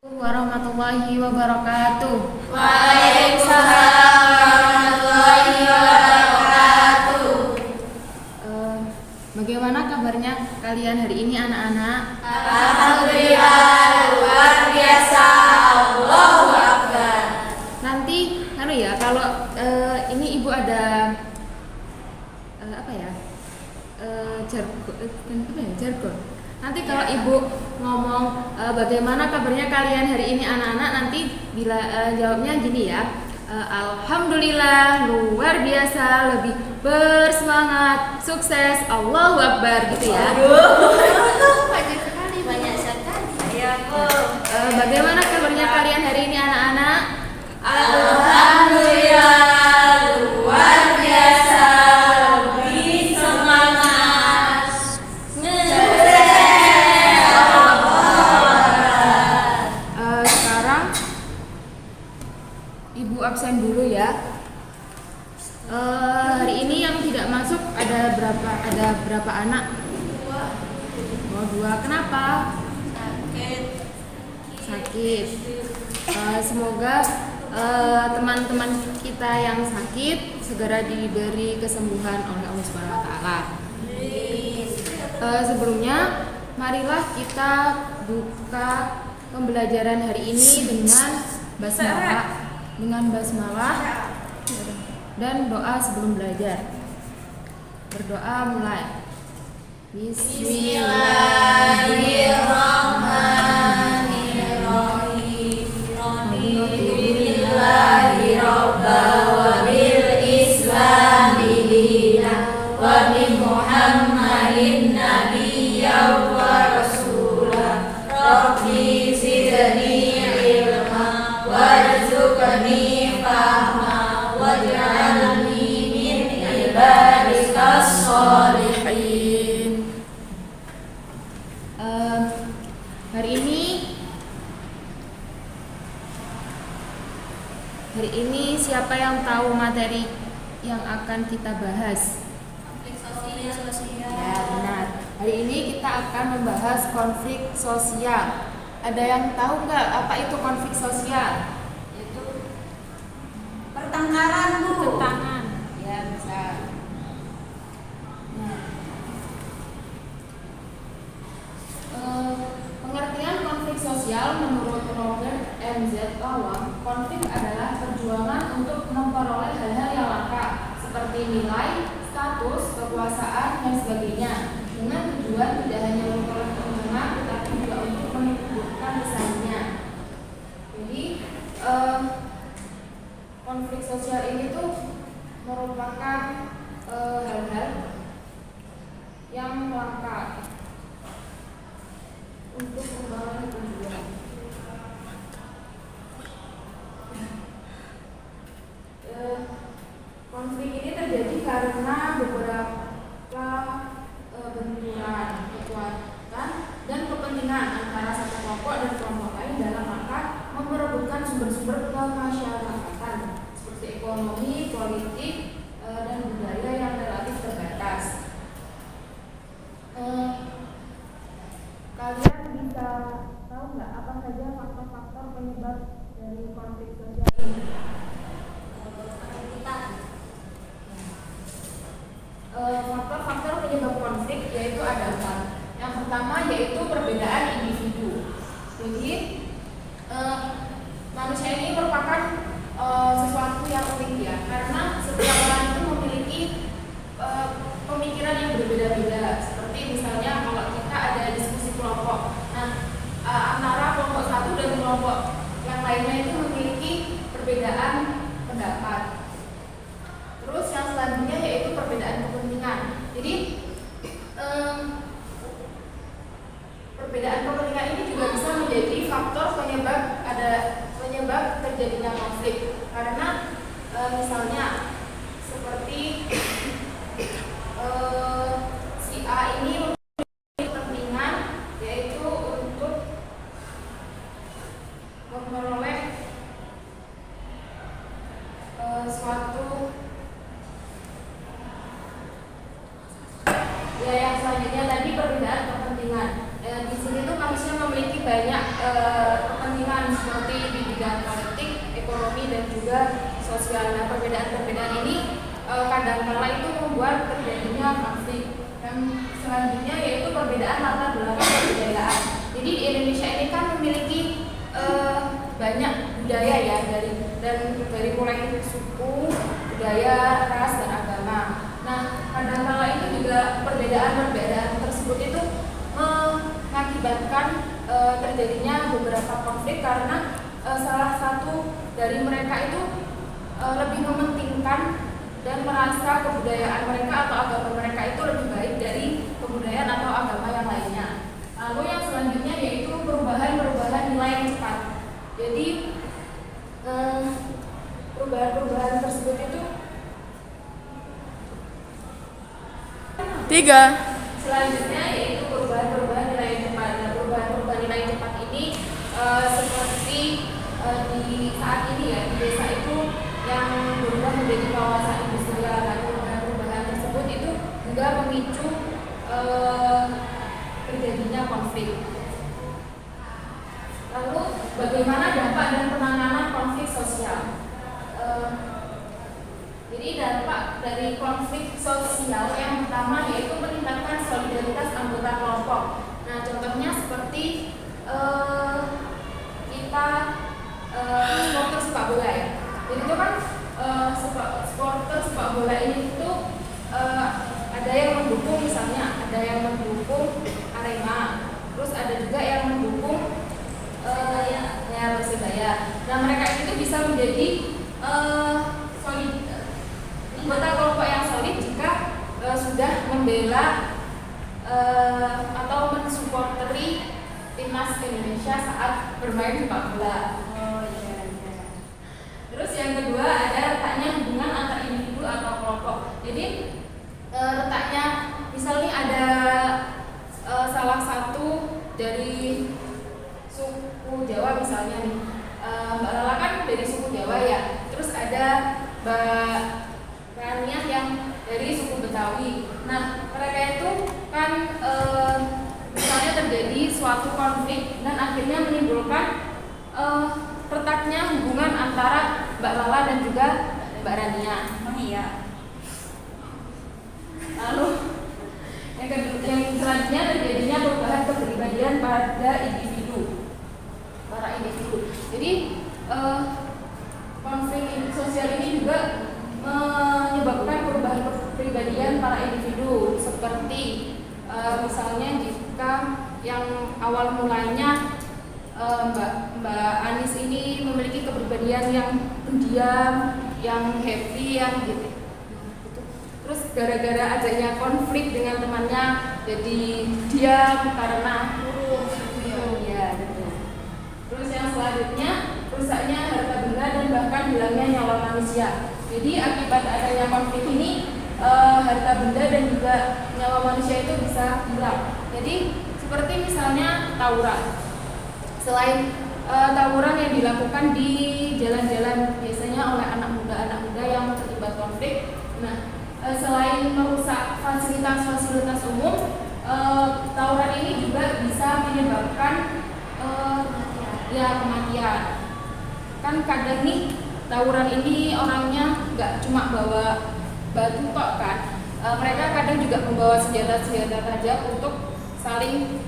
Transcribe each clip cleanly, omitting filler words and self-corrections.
Warahmatullahi wabarakatuh. Waalaikumsalam warahmatullahi wabarakatuh. Bagaimana kabarnya kalian hari ini anak-anak? Alhamdulillah luar biasa. Allahu Akbar. Nanti kalau ini ibu ada jargon. Nanti kalau ibu ngomong bagaimana kabarnya kalian hari ini anak-anak, nanti bila jawabnya gini ya, alhamdulillah luar biasa, lebih bersemangat, sukses, Allahu Akbar gitu ya. Banyak sekali. Ya, Bagaimana kabarnya kalian hari ini anak-anak? Alhamdulillah luar biasa. Lebih semangat. Sekarang ibu absen dulu ya. Hari ini yang tidak masuk ada berapa anak? Oh, 2. Kenapa? Sakit. Semoga teman-teman kita yang sakit segera diberi kesembuhan oleh Allah Subhanahu wa taala. Sebelumnya marilah kita buka pembelajaran hari ini dengan basmalah dan doa sebelum belajar. Berdoa mulai. Bismillahirrahmanirrahim. Alhamdulillahi rabbil wa bil islami dinan wa bi Muhammadin nabiyyan wa rasulah. Rabbi zidni ilma warzuqni fahma waj'alni min ibadikas sholihin. Hari ini siapa yang tahu materi yang akan kita bahas? Ya, benar. Hari ini kita akan membahas konflik sosial. Ada yang tahu nggak apa itu konflik sosial? Itu pertengkaran, Bu. Pertentangan. Ya, bisa. Pengertian konflik sosial menurut Robert M. Z. Lawang, konflik adalah perjuangan untuk memperoleh hal-hal yang langka seperti nilai, status, kekuasaan, dan sebagainya, dengan tujuan tidak hanya memperoleh keuntungan tetapi juga untuk menumbuhkan pesannya. Jadi konflik sosial ini tuh merupakan hal-hal yang langka untuk memperoleh tujuan. Konflik ini terjadi karena beberapa benturan kekuatan dan kepentingan antara satu kelompok dan kelompok lain dalam rangka memperebutkan sumber-sumber kemasyarakatan seperti ekonomi, politik, dan budaya yang relatif terbatas. Kalian bisa tahu nggak apa saja faktor-faktor penyebab dari konflik sosial ini? Faktor-faktor penyebab konflik yaitu ada 4. Yang pertama yaitu perbedaan individu. Jadi manusia ini merupakan sesuatu yang unik ya, karena setiap orang itu memiliki pemikiran yang berbeda-beda. Seperti misalnya kalau kita ada diskusi kelompok, antara kelompok satu dan kelompok yang lainnya itu memiliki perbedaan pendapat. Terus yang selanjutnya yaitu perbedaan kepentingan. Jadi perbedaan kepentingan ini juga bisa menjadi faktor penyebab terjadinya konflik. Karena misalnya seperti si A ini memiliki kepentingan yaitu untuk memperoleh suatu ya, yang selanjutnya tadi perbedaan kepentingan. Di sini tuh manusia memiliki banyak kepentingan seperti di bidang politik, ekonomi dan juga sosial. Nah, perbedaan-perbedaan ini kadang-kala itu membuat terjadinya konflik. Yang selanjutnya yaitu perbedaan latar belakang kebudayaan. Jadi di Indonesia ini kan memiliki banyak budaya ya, dari mulai suku, budaya, ras dan agama. Nah, kadang-kala itu juga perbedaan tersebut itu mengakibatkan terjadinya beberapa konflik karena salah satu dari mereka itu lebih mementingkan dan merasa kebudayaan mereka atau agama mereka itu lebih baik dari kebudayaan atau agama yang lainnya. Lalu yang selanjutnya yaitu perubahan nilai yang cepat. Jadi perubahan tersebut itu 3. Selanjutnya yaitu perubahan nilai yang cepat. Nah, perubahan nilai yang cepat ini seperti di saat ini ya, di desa itu yang berubah menjadi kawasan industrial. Dan perubahan tersebut itu juga memicu terjadinya konflik. Lalu bagaimana dampak dan penanganan konflik sosial? Jadi dampak dari konflik sosial yang pertama yaitu meningkatkan solidaritas anggota kelompok. Nah, contohnya seperti kita supporter sepak bola ya. Jadi itu kan supporter sepak bola ini itu ada yang mendukung, misalnya ada yang mendukung Arema, terus ada juga yang mendukung ya Persibaya. Nah, mereka itu bisa menjadi anggota kelompok yang solid jika sudah membela atau mensupporteri timnas Indonesia saat bermain sepak bola. Terus yang kedua ada letaknya hubungan antar individu atau kelompok. Jadi letaknya misalnya ada salah satu dari suku Jawa misalnya nih, Mbak Lala kan dari suku Jawa ya. Terus ada Mbak Rania yang dari suku Betawi. Nah, mereka itu kan misalnya terjadi suatu konflik dan akhirnya menimbulkan retaknya hubungan antara Mbak Lala dan juga Mbak Rania. Iya. Lalu yang selanjutnya terjadinya perubahan kepribadian pada para individu. Jadi konflik sosial ini juga menyebabkan perubahan kepribadian para individu, seperti misalnya jika yang awal mulanya Mbak Anis ini memiliki kepribadian yang pendiam, yang happy, yang gitu. Terus gara-gara adanya konflik dengan temannya, jadi diam karena ya. Terus yang selanjutnya rusaknya harta benda dan bahkan hilangnya nyawa manusia. Jadi akibat adanya konflik ini harta benda dan juga nyawa manusia itu bisa hilang. Jadi seperti misalnya tawuran. Selain tawuran yang dilakukan di jalan-jalan biasanya oleh anak muda yang terlibat konflik. Nah, selain merusak fasilitas umum, tawuran ini juga bisa menyebabkan kematian. Kan kadang nih tawuran ini orangnya nggak cuma bawa batu tok kan, mereka kadang juga membawa senjata tajam untuk saling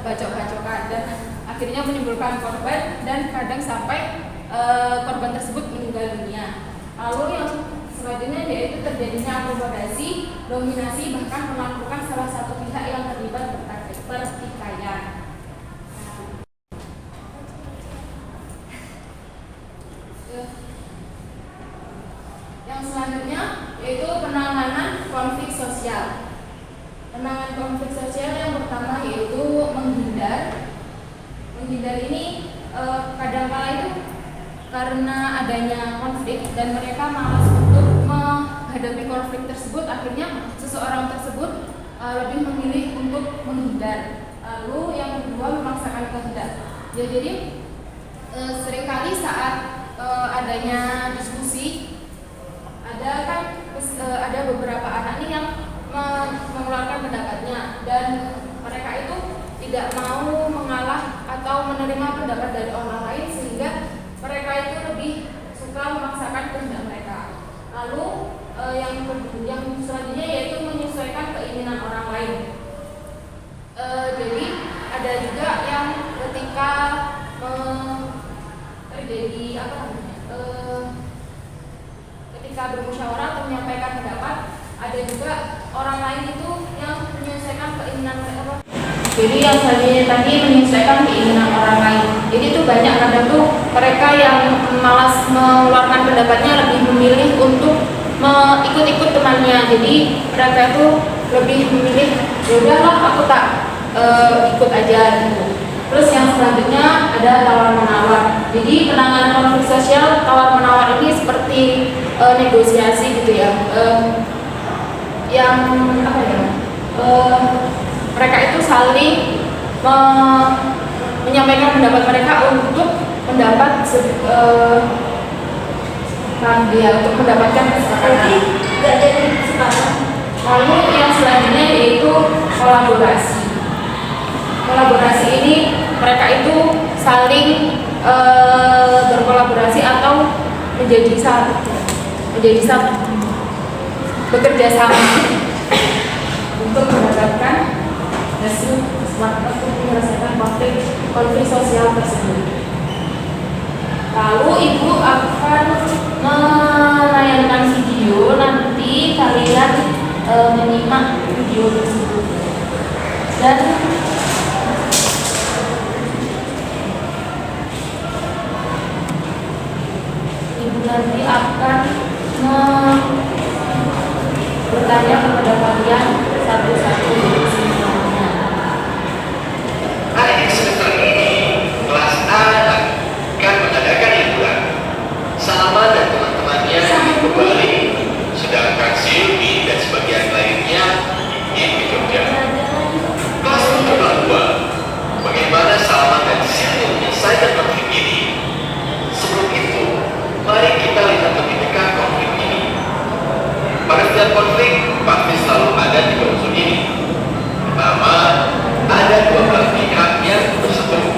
bacok-bacokan dan akhirnya menimbulkan korban dan kadang sampai korban tersebut meninggal dunia. Lalu yang selanjutnya yaitu terjadinya akomodasi, dominasi, bahkan melakukan salah satu pihak yang terlibat pertikaian. Yang selanjutnya yaitu penanganan konflik sosial. Penanganan konflik sosial yang pertama yaitu menghindar. Menghindar ini kadang-kala itu karena adanya konflik dan mereka malas untuk menghadapi konflik tersebut, akhirnya seseorang tersebut lebih memilih untuk menghindar. Lalu yang kedua memaksakan kehendak. Ya, jadi seringkali saat adanya diskusi ada beberapa anak nih yang mengeluarkan pendapatnya dan mereka itu tidak mau mengalah atau menerima pendapat dari orang lain yang selanjutnya yaitu menyesuaikan keinginan orang lain. Jadi ada juga yang ketika terjadi ketika bermusyawarah atau menyampaikan pendapat, ada juga orang lain itu yang menyesuaikan keinginan mereka. Jadi yang selanjutnya tadi menyesuaikan keinginan orang lain. Jadi itu banyak kadang tuh mereka yang malas mengeluarkan pendapatnya lebih memilih untuk ikut-ikut temannya. Jadi mereka itu lebih memilih ya udahlah aku tak ikut aja gitu. Terus yang selanjutnya ada tawar menawar. Jadi penanganan konflik sosial tawar menawar ini seperti negosiasi gitu ya. Yang apa ya? Mereka itu saling menyampaikan pendapat mereka untuk untuk mendapatkan kesepakatan. Tidak jadi kesepakatan. Lalu yang selanjutnya yaitu kolaborasi. Kolaborasi ini mereka itu saling berkolaborasi atau menjadi satu bekerja sama untuk mendapatkan hasil kesepakatan untuk menyelesaikan konflik sosial tersebut. Lalu ibu akan menayangkan video, nanti kalian menyimak video tersebut dan ibu nanti akan bertanya kepada kalian satu-satu semuanya. Hari semester ini kelas A akan mengadakan liburan. Salma dan teman-temannya ke Bali, sedangkan Silvi dan sebagian lainnya ingin ke Jogja. Kelas nomor 2, bagaimana Salma dan Silvi menyelesaikan konflik ini? Sebelum itu, mari kita lihat lebih dekat konflik ini. Pada setiap konflik, pasti selalu ada 3 unsur ini. Pertama, ada 2 belah pihak yang berseteru.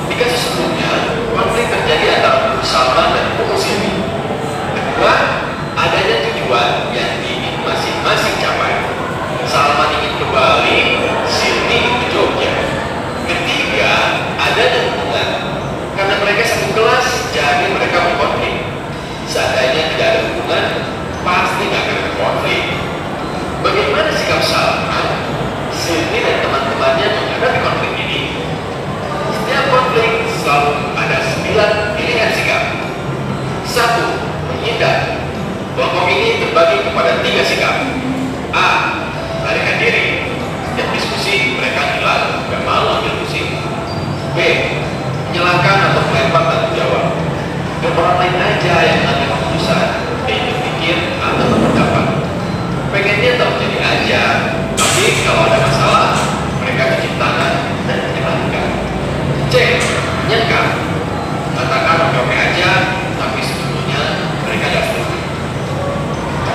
Di kasus sebelumnya, konflik terjadi antara Salma dan Silvi. Kedua, adanya tujuan yang ingin masing-masing capai. Salma ingin ke Bali, Silvi ingin ke Jogja. Ketiga, adanya hubungan. Karena mereka satu kelas, jadi mereka berkonflik. Seandainya tidak ada hubungan, pasti tidak akan berkonflik. Bagaimana sikap Salma, Silvi dan teman-temannya menghadapi konflik ini? Setiap konflik selalu ada 9 pilihan sikap. 1. Menghindar. Kelompok ini terbagi kepada 3 sikap. A. Melarikan diri. Setiap diskusi mereka hilang, gak mau ambil pusing. B. Menyalahkan atau melempar tanggung jawab. Dan orang lain aja yang ambil keputusan, pikir atau berpendapat. Pengennya tahu jadi aja, tapi kalau ada masalah, mereka cuci tangan dan menyalahkan. C. Menyangkal. Katakan oke aja, tapi sebetulnya mereka tidak setuju.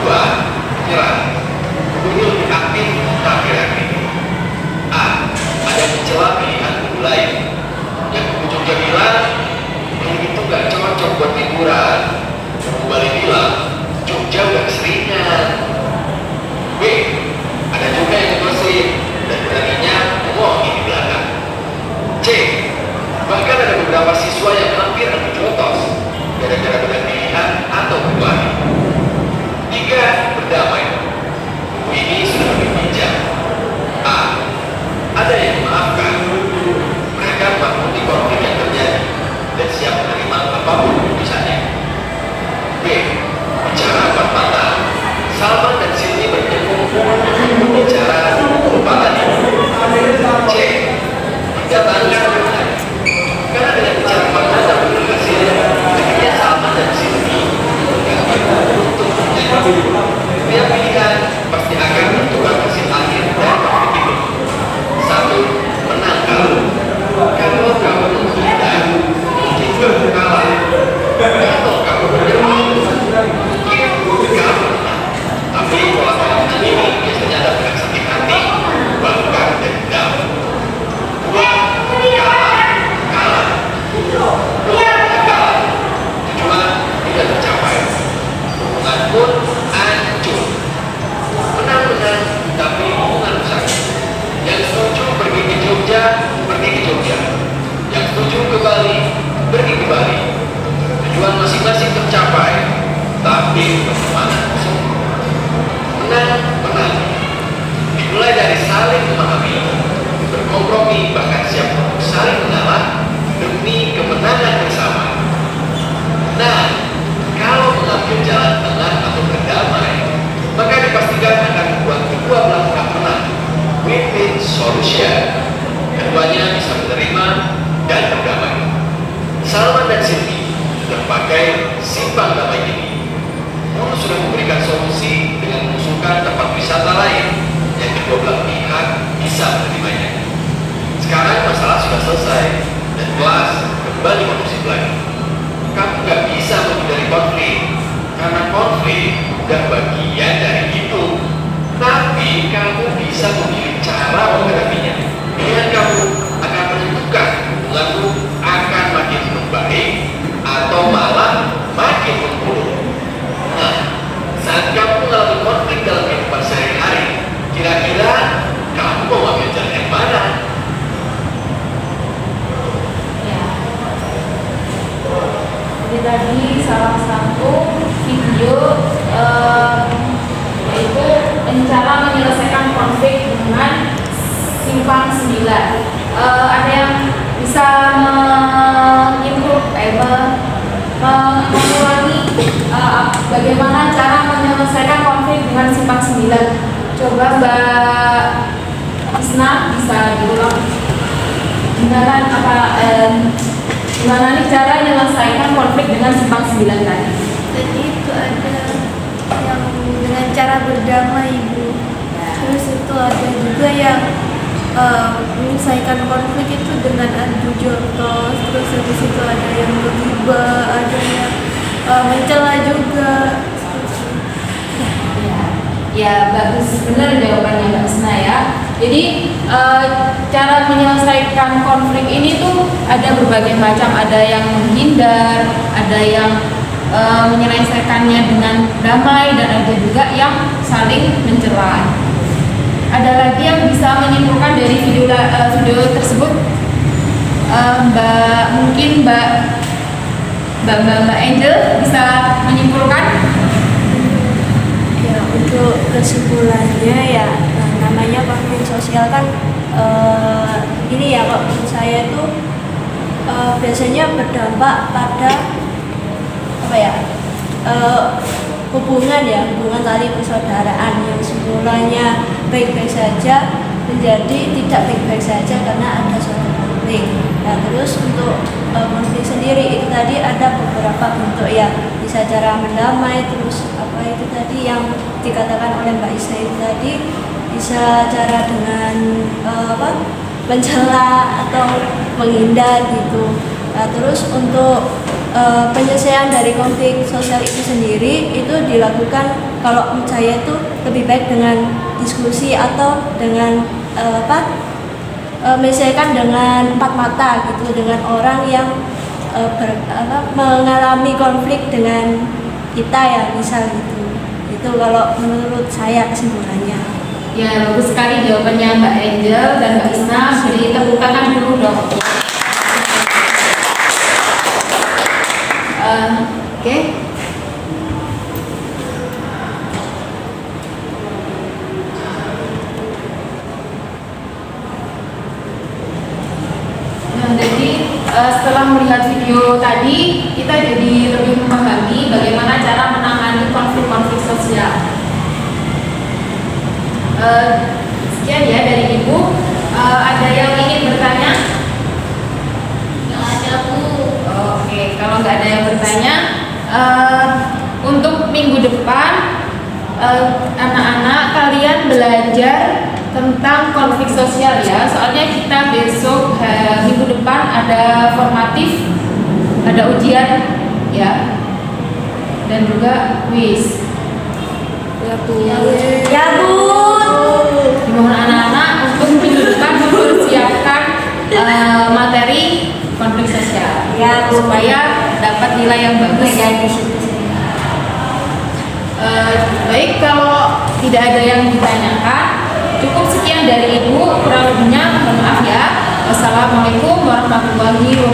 2. Menyerah. Ini lebih aktif tapi reaktif. A. Ada mencela pilihan kubu lain. Yang kubu Jogja bilang, ini itu gak cocok buat liburan. Kubu Bali bilang, Jogja udah keseringan. B. Ada juga yang gosip dan beraninya ngomongin di belakang. C. Bahkan ada beberapa siswa yang hampir adu jotos gara-gara beda pilihan atau berlari. 3. Berdamai. Buku ini sudah lebih bijak. A. Ada yang memaafkan. Mereka memaklumi konflik yang terjadi dan siap menerima apapun keputusannya. B. Bicara empat mata. Salma dan Silvi bertemu bicara keempatan ini. C. Mendatangkan karena dengan bicara empat mata berhasil, akhirnya Salma dan menerima dan berdamai. Salman dan Silvi sudah pakai simpang damai ini. Guru sudah memberikan solusi dengan mengusulkan tempat wisata lain yang kedua belah pihak bisa menerimanya. Sekarang masalah sudah selesai dan kelas kembali kondusif lagi. Kamu gak bisa menghindari konflik karena konflik udah bagian dari hidup. Tapi kamu bisa memilih cara menghadapinya. Pilihan kamu akan menentukan hubunganmu akan makin membaik atau malah makin memburuk. Nah, saat kamu mengalami konflik dalam kehidupan sehari-hari, kira-kira kamu mau ambil jalan yang mana? Ya. Jadi tadi salah satu video yaitu cara menyelesaikan konflik dengan simpang 9. Ada yang bisa mengulangi bagaimana cara menyelesaikan konflik dengan simpang 9? Coba Mbak Isna bisa diulang. Gimana nih cara menyelesaikan konflik dengan simpang 9 tadi? Jadi itu ada yang dengan cara berdamai, Ibu. Terus itu ada juga yang menyelesaikan konflik itu dengan adu jotos. Terus habis itu ada yang bergibah, ada yang mencela juga. Ya bagus, benar jawabannya Mbak Isna ya. Jadi cara menyelesaikan konflik ini tuh ada berbagai macam. Ada yang menghindar, ada yang menyelesaikannya dengan damai, dan ada juga yang saling mencela. Ada lagi yang bisa menyimpulkan dari video tersebut? Mbak Angel bisa menyimpulkan? Ya, untuk kesimpulannya ya, namanya konflik sosial kan ini ya, kok menurut saya itu biasanya berdampak pada hubungan tali persaudaraan yang semulanya baik-baik saja menjadi tidak baik-baik saja karena ada suatu konflik. Nah, terus untuk konflik sendiri itu tadi ada beberapa bentuk ya, bisa cara mendamai, terus itu tadi yang dikatakan oleh Mbak Isna itu tadi, bisa cara dengan mencela atau menghindar gitu. Nah, terus untuk penyelesaian dari konflik sosial itu sendiri itu dilakukan, kalau menurut saya itu lebih baik dengan diskusi atau dengan menyelesaikan dengan empat mata gitu, dengan orang yang mengalami konflik dengan kita ya, misal gitu. Itu kalau menurut saya kesimpulannya. Ya bagus sekali jawabannya Mbak Angel dan Mbak Isna. Beri tepuk tangan dulu dong. Oke. Nah, jadi setelah melihat video tadi, kita jadi lebih memahami bagaimana cara menangani konflik-konflik sosial. Sekian ya dari Ibu. Ada yang ingin bertanya? Nggak ada, Bu. Oke, kalau nggak ada yang bertanya, untuk minggu depan anak-anak kalian belajar tentang konflik sosial ya. Soalnya kita besok minggu depan ada formatif, ada ujian ya, dan juga kuis. Ya Bu. Ya Bu. Dimohon anak-anak untuk minggu depan mempersiapkan materi konflik sosial Ya, Bu. supaya dapat nilai yang bagus ya di situ. Baik, kalau tidak ada yang ditanyakan, cukup sekian dari Ibu. Kurang lebihnya mohon maaf ya. Wassalamualaikum warahmatullahi wabarakatuh.